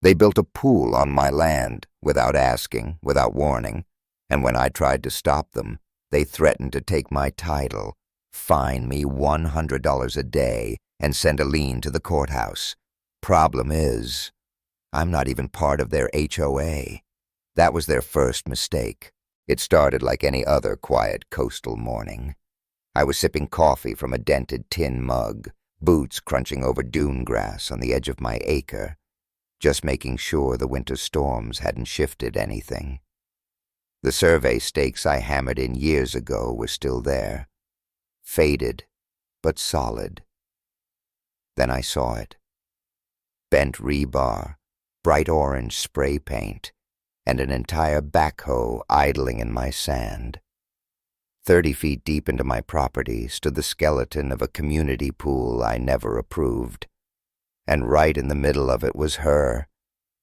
They built a pool on my land, without asking, without warning, and when I tried to stop them, they threatened to take my title, fine me $100 a day, and send a lien to the courthouse. Problem is, I'm not even part of their HOA. That was their first mistake. It started like any other quiet coastal morning. I was sipping coffee from a dented tin mug, boots crunching over dune grass on the edge of my acre, just making sure the winter storms hadn't shifted anything. The survey stakes I hammered in years ago were still there, faded but solid. Then I saw it. Bent rebar, bright orange spray paint, and an entire backhoe idling in my sand. 30 feet deep into my property stood the skeleton of a community pool I never approved, and right in the middle of it was her,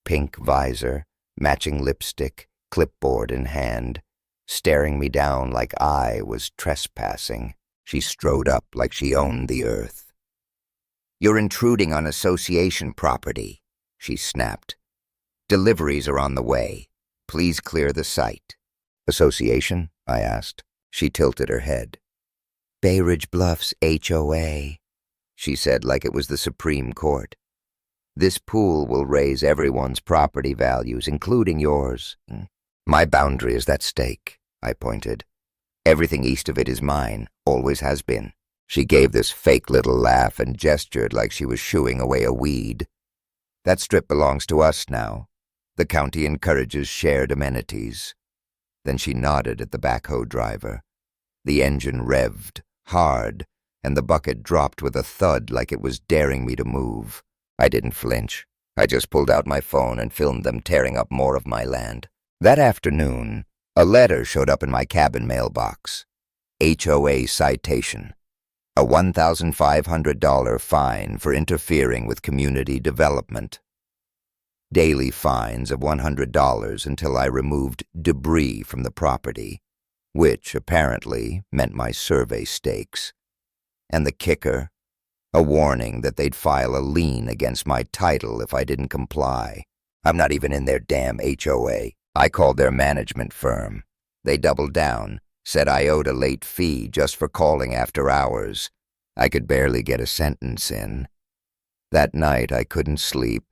pink visor, matching lipstick, clipboard in hand, staring me down like I was trespassing. She strode up like she owned the earth. "You're intruding on association property," she snapped. "Deliveries are on the way. Please clear the site." "Association?" I asked. She tilted her head. "Bay Ridge Bluffs HOA," she said like it was the Supreme Court. "This pool will raise everyone's property values, including yours." "My boundary is that stake," I pointed. "Everything east of it is mine, always has been." She gave this fake little laugh and gestured like she was shooing away a weed. "That strip belongs to us now. The county encourages shared amenities." Then she nodded at the backhoe driver. The engine revved, hard, and the bucket dropped with a thud like it was daring me to move. I didn't flinch. I just pulled out my phone and filmed them tearing up more of my land. That afternoon, a letter showed up in my cabin mailbox. HOA citation. A $1,500 fine for interfering with community development. Daily fines of $100 until I removed debris from the property, which apparently meant my survey stakes. And the kicker, a warning that they'd file a lien against my title if I didn't comply. I'm not even in their damn HOA. I called their management firm. They doubled down, said I owed a late fee just for calling after hours. I could barely get a sentence in. That night I couldn't sleep.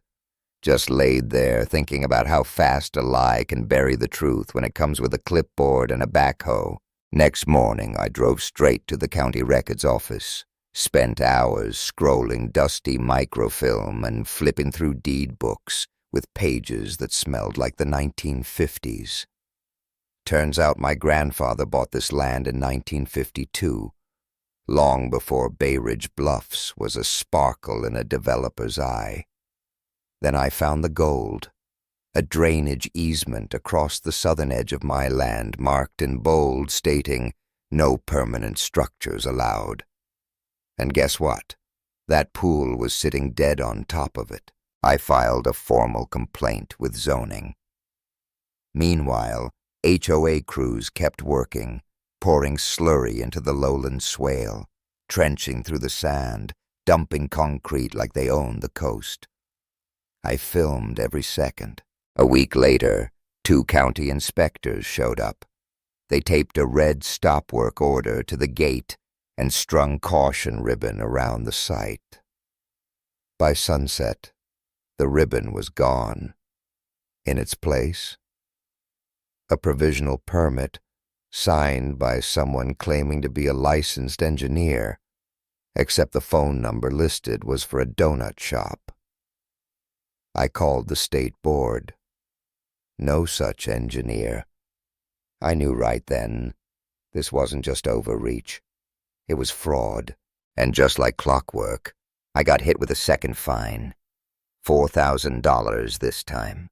Just laid there thinking about how fast a lie can bury the truth when it comes with a clipboard and a backhoe. Next morning I drove straight to the county records office, spent hours scrolling dusty microfilm and flipping through deed books with pages that smelled like the 1950s. Turns out my grandfather bought this land in 1952, long before Bay Ridge Bluffs was a sparkle in a developer's eye. Then I found the gold, a drainage easement across the southern edge of my land marked in bold stating, "No permanent structures allowed." And guess what? That pool was sitting dead on top of it. I filed a formal complaint with zoning. Meanwhile, HOA crews kept working, pouring slurry into the lowland swale, trenching through the sand, dumping concrete like they owned the coast. I filmed every second. A week later, 2 county inspectors showed up. They taped a red stop work order to the gate and strung caution ribbon around the site. By sunset, the ribbon was gone. In its place, a provisional permit signed by someone claiming to be a licensed engineer, except the phone number listed was for a donut shop. I called the state board. No such engineer. I knew right then, this wasn't just overreach. It was fraud. And just like clockwork, I got hit with a second fine. $4,000 this time.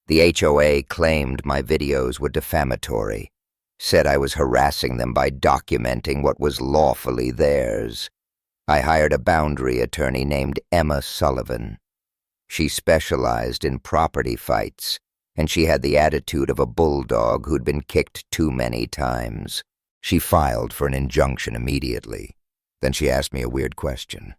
The HOA claimed my videos were defamatory, said I was harassing them by documenting what was lawfully theirs. I hired a boundary attorney named Emma Sullivan. She specialized in property fights, and she had the attitude of a bulldog who'd been kicked too many times. She filed for an injunction immediately. Then she asked me a weird question.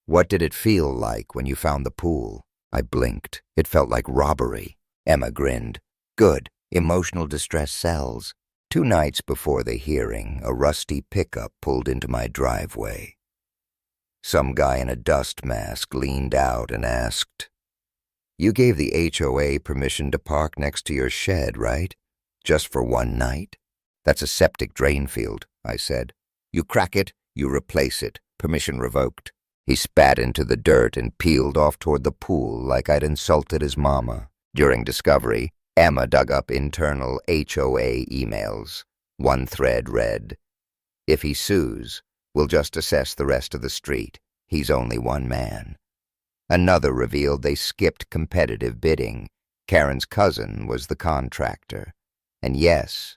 "What did it feel like when you found the pool?" I blinked. It felt like robbery. Emma grinned. Good. Emotional distress sells. 2 nights before the hearing, a rusty pickup pulled into my driveway. Some guy in a dust mask leaned out and asked, "You gave the HOA permission to park next to your shed, right? Just for 1 night?" "That's a septic drain field," I said. "You crack it, you replace it. Permission revoked." He spat into the dirt and peeled off toward the pool like I'd insulted his mama. During discovery, Emma dug up internal HOA emails. One thread read, "If he sues, we'll just assess the rest of the street. He's only one man." Another revealed they skipped competitive bidding. Karen's cousin was the contractor. And yes,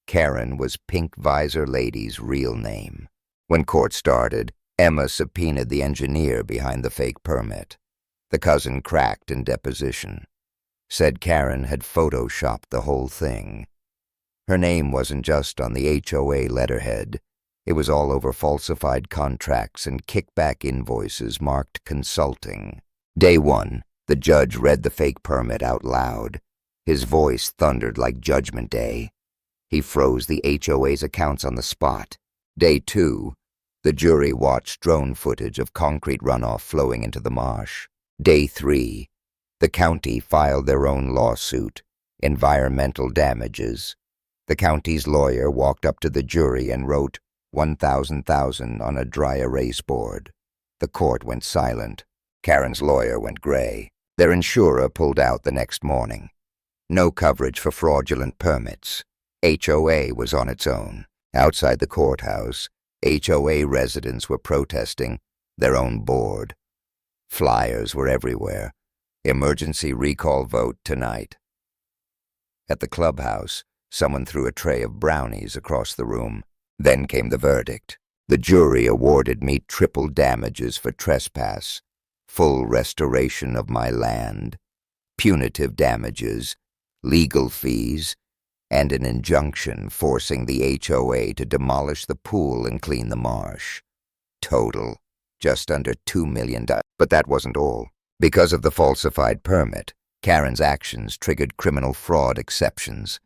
Karen was Pink Visor Lady's real name. When court started, Emma subpoenaed the engineer behind the fake permit. The cousin cracked in deposition. Said Karen had photoshopped the whole thing. Her name wasn't just on the HOA letterhead. It was all over falsified contracts and kickback invoices marked consulting. Day 1, the judge read the fake permit out loud. His voice thundered like Judgment Day. He froze the HOA's accounts on the spot. Day 2, the jury watched drone footage of concrete runoff flowing into the marsh. Day 3, the county filed their own lawsuit, environmental damages. The county's lawyer walked up to the jury and wrote 1,000,000 on a dry erase board. The court went silent. Karen's lawyer went gray. Their insurer pulled out the next morning. No coverage for fraudulent permits. HOA was on its own. Outside the courthouse, HOA residents were protesting their own board. Flyers were everywhere. Emergency recall vote tonight. At the clubhouse, someone threw a tray of brownies across the room. Then came the verdict. The jury awarded me triple damages for trespass, full restoration of my land, punitive damages, legal fees, and an injunction forcing the HOA to demolish the pool and clean the marsh. Total, just under $2 million. But that wasn't all. Because of the falsified permit, Karen's actions triggered criminal fraud exceptions.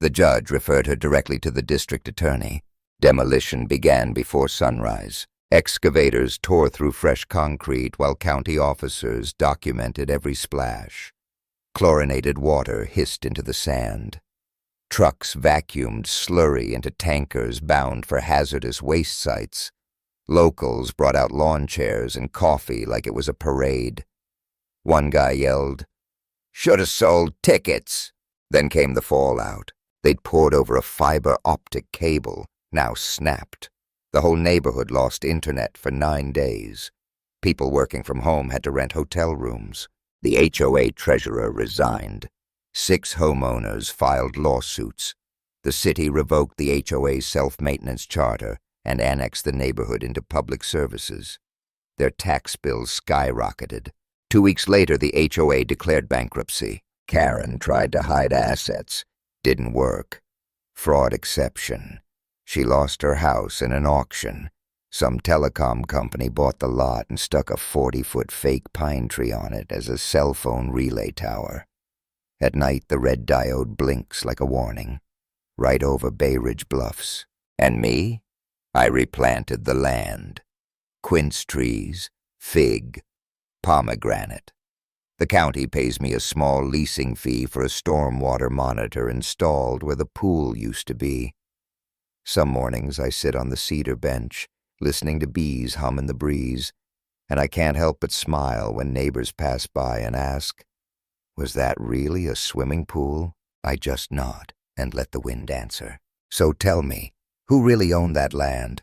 The judge referred her directly to the district attorney. Demolition began before sunrise. Excavators tore through fresh concrete while county officers documented every splash. Chlorinated water hissed into the sand. Trucks vacuumed slurry into tankers bound for hazardous waste sites. Locals brought out lawn chairs and coffee like it was a parade. One guy yelled, "Should have sold tickets." Then came the fallout. They'd poured over a fiber optic cable, now snapped. The whole neighborhood lost internet for 9 days. People working from home had to rent hotel rooms. The HOA treasurer resigned. 6 homeowners filed lawsuits. The city revoked the HOA's self-maintenance charter and annexed the neighborhood into public services. Their tax bills skyrocketed. 2 weeks later, the HOA declared bankruptcy. Karen tried to hide assets. Didn't work. Fraud exception. She lost her house in an auction. Some telecom company bought the lot and stuck a 40-foot fake pine tree on it as a cell phone relay tower. At night, the red diode blinks like a warning. Right over Bay Ridge Bluffs. And me? I replanted the land. Quince trees, fig, pomegranate. The county pays me a small leasing fee for a stormwater monitor installed where the pool used to be. Some mornings I sit on the cedar bench, listening to bees hum in the breeze, and I can't help but smile when neighbors pass by and ask, "Was that really a swimming pool?" I just nod and let the wind answer. So tell me, who really owned that land?